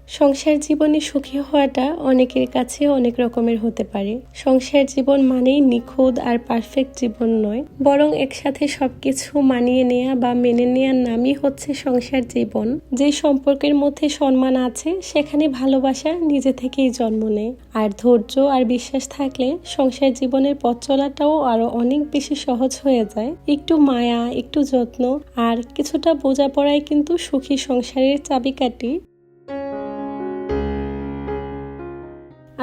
সংসার জীবনে সুখী হওয়াটা অনেকের কাছে অনেক রকমের হতে পারে। সংসার জীবন মানেই নিখুঁত আর পারফেক্ট জীবন নয়, বরং একসাথে সবকিছু মানিয়ে নেওয়া বা মেনে নেওয়ার নামই হচ্ছে সংসার জীবন। যে সম্পর্কের মধ্যে সম্মান আছে সেখানে ভালোবাসা নিজে থেকেই জন্ম নেয়, আর ধৈর্য আর বিশ্বাস থাকলে সংসার জীবনের পথ চলাটাও আরো অনেক বেশি সহজ হয়ে যায়। একটু মায়া, একটু যত্ন আর কিছুটা বোঝাপড়াই কিন্তু সুখী সংসারের চাবিকাঠি।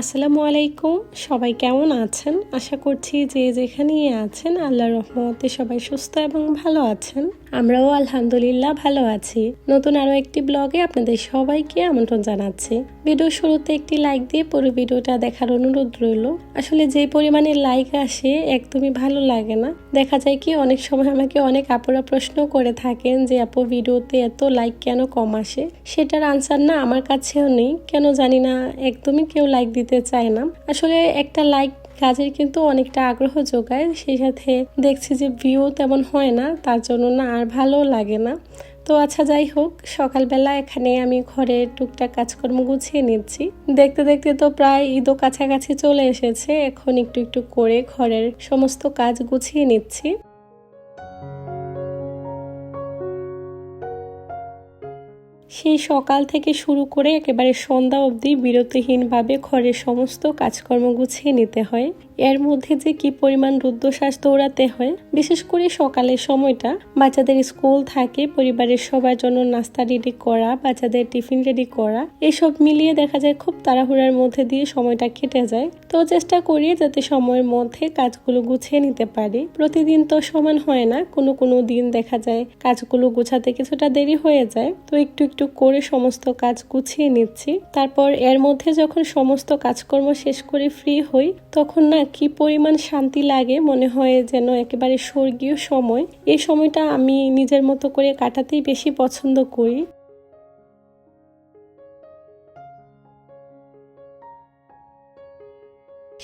আসসালামু আলাইকুম, সবাই কেমন আছেন? আশা করছি যে যেখানেই আছেন আল্লাহর রহমতে সবাই সুস্থ এবং ভালো আছেন। আমরাও আলহামদুলিল্লাহ ভালো আছি। নতুন আরো একটি ব্লগে আপনাদের সবাইকে আমন্ত্রণ জানাচ্ছি। ভিডিও শুরুতে একটি লাইক দিয়ে পুরো ভিডিওটা দেখার অনুরোধ রইল। আসলে যে পরিমাণে লাইক আসে একদমই ভালো লাগে না। দেখা যায় কি অনেক সময় আমাকে অনেক আপুরা প্রশ্ন করে থাকেন যে আপু ভিডিওতে এত লাইক কেন কম আসে। সেটার আনসার না আমার কাছেও নেই, কেন জানি না, একদমই কেউ লাইক দিতে চায় না। আসলে একটা লাইক কাজের কিন্তু অনেকটা আগ্রহ যোগায়, সেই সাথে দেখছি যে ভিউ তেমন হয় না, তার জন্য না আর ভালো লাগে না। তো আচ্ছা, যাই হোক, সকালবেলা এখানে আমি ঘরের টুকটাক কাজকর্ম গুছিয়ে নিচ্ছি। দেখতে দেখতে তো প্রায় ঈদও কাছাকাছি চলে এসেছে। এখন একটু একটু করে ঘরের সমস্ত কাজ গুছিয়ে নিচ্ছি। সেই সকাল থেকে শুরু করে একেবারে সন্ধ্যা অবধি বিরতিহীনভাবে ঘরের সমস্ত কাজকর্ম গুছিয়ে নিতে হয়। এর মধ্যে যে কি পরিমাণ রুদ্ধশ্বাস দৌড়াতে হয়, বিশেষ করে সকালের সময়টা। বাচ্চাদের স্কুল থাকে, পরিবারের সবার জন্য নাস্তা রেডি করা, বাচ্চাদের টিফিন রেডি করা, এসব মিলিয়ে দেখা যায় খুব তাড়াহুড়ার মধ্যে দিয়ে সময়টা কেটে যায়। তো চেষ্টা করি যাতে সময়ের মধ্যে কাজগুলো গুছিয়ে নিতে পারি। প্রতিদিন তো সমান হয় না, কোনো দিন দেখা যায় কাজগুলো গোছাতে কিছুটা দেরি হয়ে যায়। তো একটু একটু করে সমস্ত কাজ গুছিয়ে নিচ্ছি। তারপর এর মধ্যে যখন সমস্ত কাজকর্ম শেষ করে ফ্রি হই, তখন না কি পরিমাণ শান্তি লাগে, মনে হয় যেন একেবারে স্বর্গীয় সময়। এই সময়টা আমি নিজের মতো করে কাটাতেই বেশি পছন্দ করি।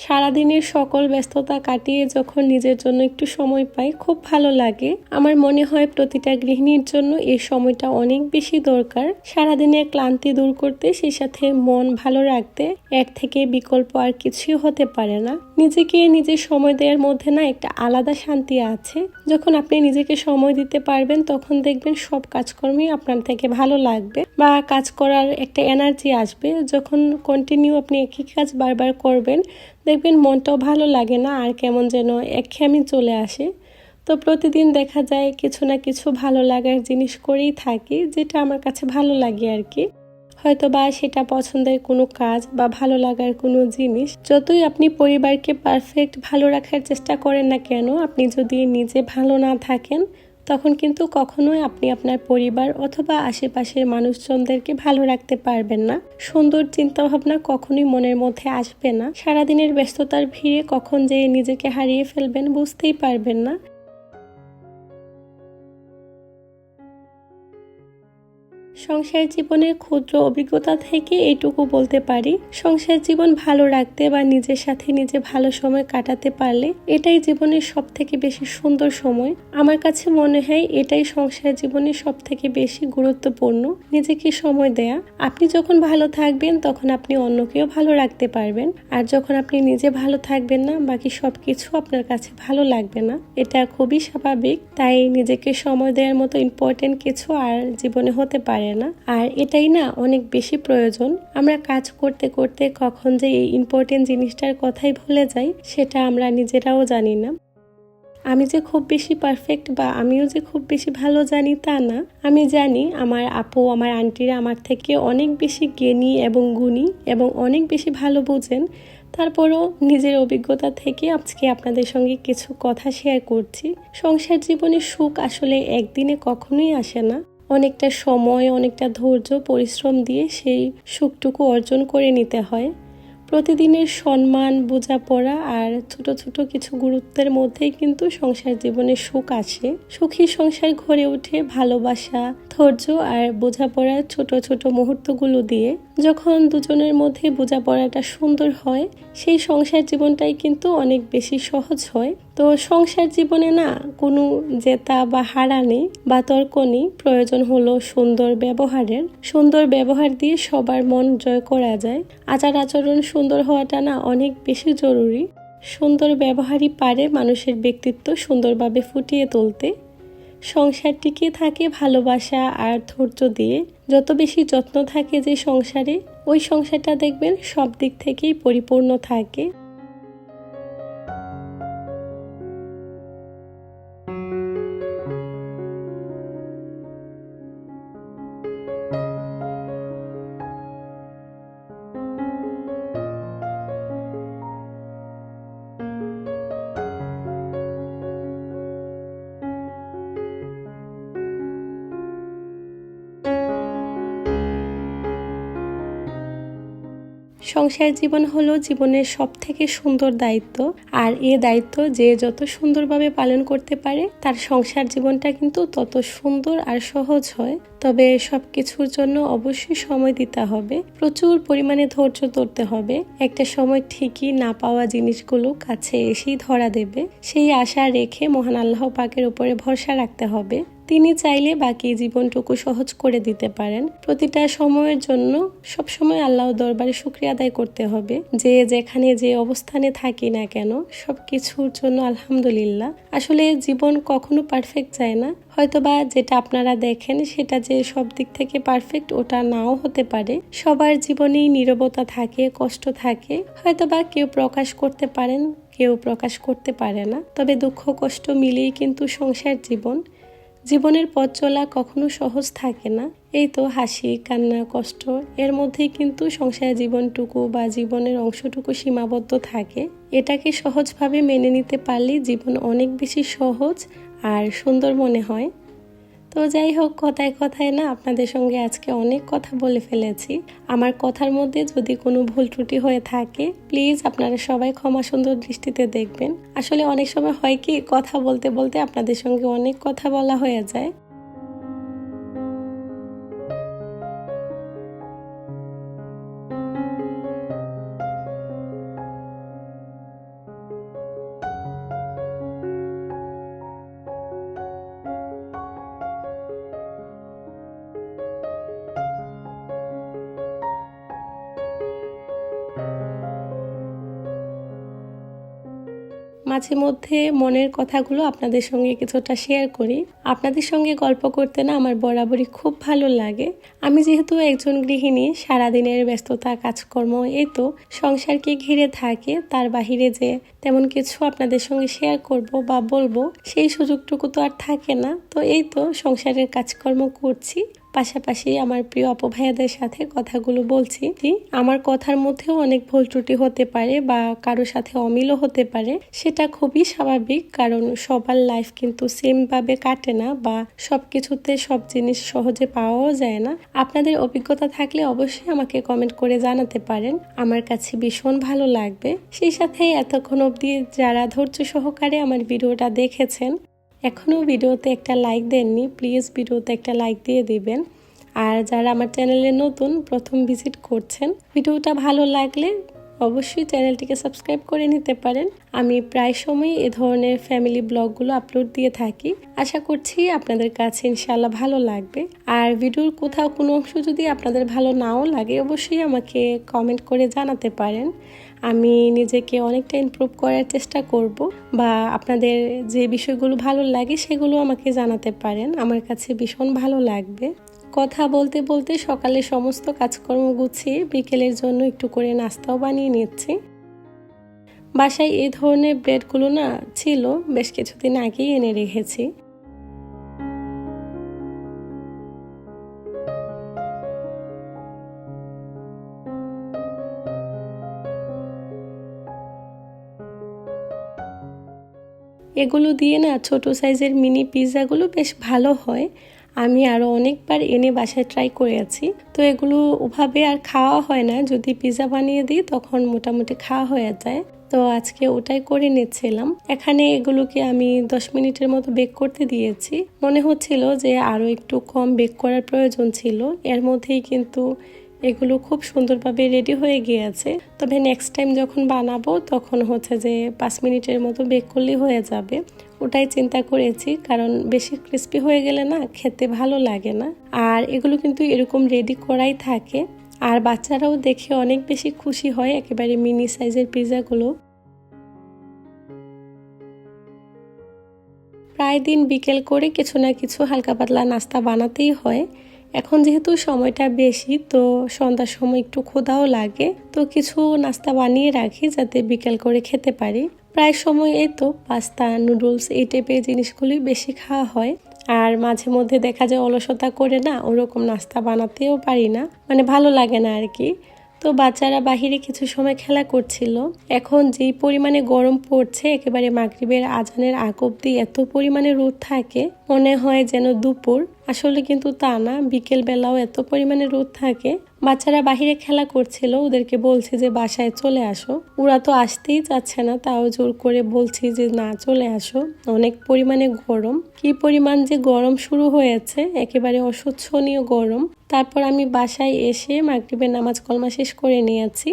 সারাদিনের সকল ব্যস্ততা কাটিয়ে যখন নিজের জন্য একটু সময় পাই, খুব ভালো লাগে। আমার মনে হয় প্রতিটা গৃহিণীর জন্য এই সময়টা অনেক বেশি দরকার। সারাদিনের ক্লান্তি দূর করতে, সেই সাথে মন ভালো রাখতে এর থেকে বিকল্প আর কিছুই হতে পারে না। নিজেকে নিজের সময় দেওয়ার মধ্যে না একটা আলাদা শান্তি আছে। যখন আপনি নিজেকে সময় দিতে পারবেন, তখন দেখবেন সব কাজকর্মই আপনার থেকে ভালো লাগবে বা কাজ করার একটা এনার্জি আসবে। যখন কন্টিনিউ আপনি একই কাজ বারবার করবেন, দেখবেন মনটাও ভালো লাগে না, আর কেমন যেন একঘেয়েমি চলে আসে। তো প্রতিদিন দেখা যায় কিছু না কিছু ভালো লাগার জিনিস করেই থাকি, যেটা আমার কাছে ভালো লাগে আর কি। হয়তো বা সেটা পছন্দের কোনো কাজ বা ভালো লাগার কোনো জিনিস। যতই আপনি পরিবারকে পারফেক্ট ভালো রাখার চেষ্টা করেন না কেন, আপনি যদি নিজে ভালো না থাকেন, তখন কিন্তু কখনোই আপনি আপনার পরিবার অথবা আশেপাশের মানুষজনদেরকে ভালো রাখতে পারবেন না। সুন্দর চিন্তা ভাবনা কখনোই মনের মধ্যে আসবে না। সারাদিনের ব্যস্ততার ভিড়ে কখন যে নিজেকে হারিয়ে ফেলবেন বুঝতেই পারবেন না। সংসার জীবনের ক্ষুদ্র অভিজ্ঞতা থেকে এইটুকু বলতে পারি, সংসার জীবন ভালো রাখতে বা নিজের সাথে নিজে ভালো সময় কাটাতে পারলে এটাই জীবনের সব থেকে বেশি সুন্দর সময়। আমার কাছে মনে হয় এটাই সংসার জীবনের সব থেকে বেশি গুরুত্বপূর্ণ, নিজেকে সময় দেয়া। আপনি যখন ভালো থাকবেন তখন আপনি অন্যকেও ভালো রাখতে পারবেন, আর যখন আপনি নিজে ভালো থাকবেন না, বাকি সবকিছু আপনার কাছে ভালো লাগবে না। এটা খুবই স্বাভাবিক। তাই নিজেকে সময় দেওয়ার মতো ইম্পর্টেন্ট কিছু আর জীবনে হতে পারে না, আর এটাই না অনেক বেশি প্রয়োজন। আমরা কাজ করতে করতে কখন যে এই ইম্পর্টেন্ট জিনিসটার কথাই ভুলে যাই, সেটা আমরা নিজেরাও জানি না। আমি যে খুব বেশি পারফেক্ট বা আমিও যে খুব বেশি ভালো জানি তা না। আমি জানি আমার আপু, আমার আন্টিরা আমার থেকে অনেক বেশি জ্ঞানী এবং গুণী এবং অনেক বেশি ভালো বোঝেন। তারপরও নিজের অভিজ্ঞতা থেকে আজকে আপনাদের সঙ্গে কিছু কথা শেয়ার করছি। সংসার জীবনের সুখ আসলে একদিনে কখনোই আসে না। অনেকটা সময়, অনেকটা ধৈর্য, পরিশ্রম দিয়ে সেই সুখটুকু অর্জন করে নিতে হয়। প্রতিদিনের সম্মান, বোঝাপড়া আর ছোট ছোট কিছু গুরুত্বের মধ্যেই কিন্তু সংসার জীবনের সুখ আসে। সুখী সংসার গড়ে ওঠে ভালোবাসা, ধৈর্য আর বোঝাপড়ার ছোট ছোট মুহূর্তগুলো দিয়ে। যখন দুজনের মধ্যে বোঝাপড়াটা সুন্দর হয়, সেই সংসার জীবনটাই কিন্তু অনেক বেশি সহজ হয়। তো সংসার জীবনে না কোনো জেতা বা হারা নেই বা তর্ক নেই, প্রয়োজন হলো সুন্দর ব্যবহারের। সুন্দর ব্যবহার দিয়ে সবার মন জয় করা যায়। আচার আচরণ সুন্দর হওয়াটা না অনেক বেশি জরুরি। সুন্দর ব্যবহারই পারে মানুষের ব্যক্তিত্ব সুন্দরভাবে ফুটিয়ে তুলতে। সংসার টিকে থাকে ভালোবাসা আর ধৈর্য দিয়ে। যত বেশি যত্ন থাকে যে সংসারে, ওই সংসারটা দেখবেন সব দিক থেকেই পরিপূর্ণ থাকে। সংসার জীবন হলো জীবনের সব থেকে সুন্দর দায়িত্ব, আর এই দায়িত্ব যে যত সুন্দরভাবে পালন করতে পারে তার সংসার জীবনটা কিন্তু তত সুন্দর আর সহজ হয়। তবে সবকিছুর জন্য অবশ্যই সময় দিতে হবে, প্রচুর পরিমাণে ধৈর্য ধরতে হবে। একটা সময় ঠিকই না পাওয়া জিনিসগুলো কাছে এসেই ধরা দেবে। সেই আশা রেখে মহান আল্লাহ পাকের উপরে ভরসা রাখতে হবে। তিনি চাইলে বাকি জীবনটুকু সহজ করে দিতে পারেন। প্রতিটা সময়ের জন্য সবসময় আল্লাহর দরবারে শুকরিয়া আদায় করতে হবে। যে যেখানে যে অবস্থানে থাকি না কেন, সবকিছুর জন্য আলহামদুলিল্লাহ। আসলে জীবন কখনো পারফেক্ট যায় না। হয়তোবা যেটা আপনারা দেখেন সেটা যে সব দিক থেকে পারফেক্ট, ওটা নাও হতে পারে। সবার জীবনেই নীরবতা থাকে, কষ্ট থাকে। হয়তোবা কেউ প্রকাশ করতে পারেন, কেউ প্রকাশ করতে পারে না। তবে দুঃখ কষ্ট মিলিয়েই কিন্তু সংসার জীবন। জীবনের পথ চলা কখনো সহজ থাকে না। এই তো হাসি, কান্না, কষ্ট, এর মধ্যেই কিন্তু সংসার জীবনটুকু বা জীবনের অংশটুকু সীমাবদ্ধ থাকে। এটাকে সহজভাবে মেনে নিতে পারলেই জীবন অনেক বেশি সহজ আর সুন্দর মনে হয়। তো যাই হোক, কথায় কথায় না আপনাদের সঙ্গে আজকে অনেক কথা বলে ফেলেছি। আমার কথার মধ্যে যদি কোনো ভুল ত্রুটি হয়ে থাকে প্লিজ আপনারা সবাই ক্ষমা সুন্দর দৃষ্টিতে দেখবেন। আসলে অনেক সময় হয় কি, কথা বলতে বলতে আপনাদের সঙ্গে অনেক কথা বলা হয়ে যায়। মাঝে মধ্যে মনের কথাগুলো আপনাদের সঙ্গে কিছুটা শেয়ার করি। আপনাদের সঙ্গে গল্প করতে না আমার বরাবরই খুব ভালো লাগে। আমি যেহেতু একজন গৃহিণী, সারাদিনের ব্যস্ততা, কাজকর্ম, এই তো সংসারকে ঘিরে থাকে, তার বাহিরে যে তেমন কিছু আপনাদের সঙ্গে শেয়ার করব বা বলবো সেই সুযোগটুকু তো আর থাকে না। তো এই তো সংসারের কাজকর্ম করছি, পাশাপাশি আমার প্রিয় আপু ভাইয়াদের সাথে কথাগুলো বলছি। আমার কথার মধ্যেও অনেক ভুল ত্রুটি হতে পারে বা কারোর সাথে অমিলও হতে পারে, সেটা খুবই স্বাভাবিক। কারণ সবার লাইফ কিন্তু সেম ভাবে কাটে না বা সবকিছুতে সব জিনিস সহজে পাওয়াও যায় না। আপনাদের অভিজ্ঞতা থাকলে অবশ্যই আমাকে কমেন্ট করে জানাতে পারেন, আমার কাছে ভীষণ ভালো লাগবে। সেই সাথে এতক্ষণ অবধি যারা ধৈর্য সহকারে আমার ভিডিওটা দেখেছেন, এখনও ভিডিওতে একটা লাইক দেননি, প্লিজ ভিডিওতে একটা লাইক দিয়ে দিবেন। আর যারা আমার চ্যানেলে নতুন, প্রথম ভিজিট করছেন, ভিডিওটা ভালো লাগলে অবশ্যই চ্যানেলটিকে সাবস্ক্রাইব করে নিতে পারেন। আমি প্রায় সময় এ ধরনের ফ্যামিলি ব্লগগুলো আপলোড দিয়ে থাকি। আশা করছি আপনাদের কাছে ইনশাআল্লাহ ভালো লাগবে। আর ভিডিওর কোথাও কোনো অংশ যদি আপনাদের ভালো নাও লাগে অবশ্যই আমাকে কমেন্ট করে জানাতে পারেন। আমি নিজেকে অনেকটা ইমপ্রুভ করার চেষ্টা করব, বা আপনাদের যে বিষয়গুলো ভালো লাগে সেগুলো আমাকে জানাতে পারেন, আমার কাছে ভীষণ ভালো লাগবে। কথা বলতে বলতে সকালে সমস্ত কাজকর্ম গুছিয়ে বিকেলের জন্য একটু করে নাস্তাও বানিয়ে নিচ্ছি। বাসায় এই ধরনের ব্রেডগুলো না ছিল, বেশ কিছুদিন আগেই এনে রেখেছি। এগুলো দিয়ে না ছোট সাইজের মিনি পিৎজাগুলো বেশ ভালো হয়। আমি আরও অনেকবার এনে বাসায় ট্রাই করেছি। তো এগুলো ওভাবে আর খাওয়া হয় না, যদি পিৎজা বানিয়ে দিই তখন মোটামুটি খাওয়া হয়ে যায়। তো আজকে ওটাই করে নিচ্ছিলাম। এখানে এগুলোকে আমি 10 মিনিটের মতো বেক করতে দিয়েছি। মনে হচ্ছিল যে আরও একটু কম বেক করার প্রয়োজন ছিল। এর মধ্যেই কিন্তু এগুলো খুব সুন্দরভাবে রেডি হয়ে গিয়েছে। তবে নেক্সট টাইম যখন বানাবো তখন হচ্ছে যে 5 মিনিটের মতো বেক করলেই হয়ে যাবে, ওটাই চিন্তা করেছি। কারণ বেশি ক্রিস্পি হয়ে গেলে না খেতে ভালো লাগে না। আর এগুলো কিন্তু এরকম রেডি করাই থাকে, আর বাচ্চারাও দেখে অনেক বেশি খুশি হয় একেবারে মিনি সাইজের পিৎজাগুলো। প্রায় দিন বিকেল করে কিছু না কিছু হালকা পাতলা নাস্তা বানাতেই হয়। এখন যেহেতু সময়টা বেশি, তো সন্ধ্যার সময় একটু ক্ষুধাও লাগে, তো কিছু নাস্তা বানিয়ে রাখি যাতে বিকেল করে খেতে পারি। প্রায় সময় এই তো পাস্তা, নুডলস এই টাইপের জিনিসগুলি বেশি খাওয়া হয়। আর মাঝে মধ্যে দেখা যায় অলসতা করে না ওরকম নাস্তা বানাতেও পারি না, মানে ভালো লাগে না আর কি। তো বাচ্চারা বাহিরে কিছু সময় খেলা করছিল। এখন যেই পরিমাণে গরম পড়ছে, একেবারে মাগরিবের আজানের আগ অব্দি এত পরিমাণে রোদ থাকে, মনে হয় যেন দুপুর। আসলে কিন্তু তা না, বিকেল বেলাও এত পরিমাণে রোদ থাকে। বাচ্চারা বাহিরে খেলা করছিল, ওদেরকে বলছি যে বাসায় চলে আসো। ওরা তো আসতেই চাচ্ছে না, তাও জোর করে বলছি যে না চলে আসো, অনেক পরিমাণে গরম। কি পরিমাণ যে গরম শুরু হয়েছে, একেবারে অসহ্যনীয় গরম। তারপর আমি বাসায় এসে মাগরিবের নামাজ কলমা শেষ করে নিয়েছি।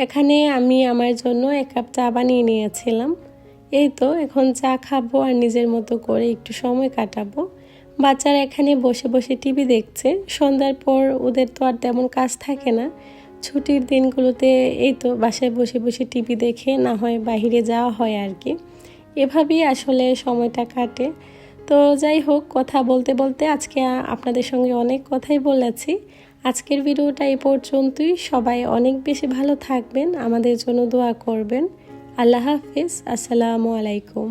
এখানে আমি আমার জন্য 1 কাপ চা বানিয়ে নিয়েছিলাম। এই তো এখন চা খাবো আর নিজের মতো করে একটু সময় কাটাবো। বাচ্চারা এখানে বসে বসে টিভি দেখছে। সন্ধ্যার পর ওদের তো আর তেমন কাজ থাকে না। ছুটির দিনগুলোতে এই তো বাসায় বসে বসে টিভি দেখে না হয় বাইরে যাওয়া হয় আর কি। এভাবেই আসলে সময়টা কাটে। তো যাই হোক, কথা বলতে বলতে আজকে আপনাদের সঙ্গে অনেক কথাই বলেছি। আজকের ভিডিওটা এই পর্যন্তই। সবাই অনেক বেশি ভালো থাকবেন, আমাদের জন্য দোয়া করবেন। আল্লাহ হাফিজ, আসসালামু আলাইকুম।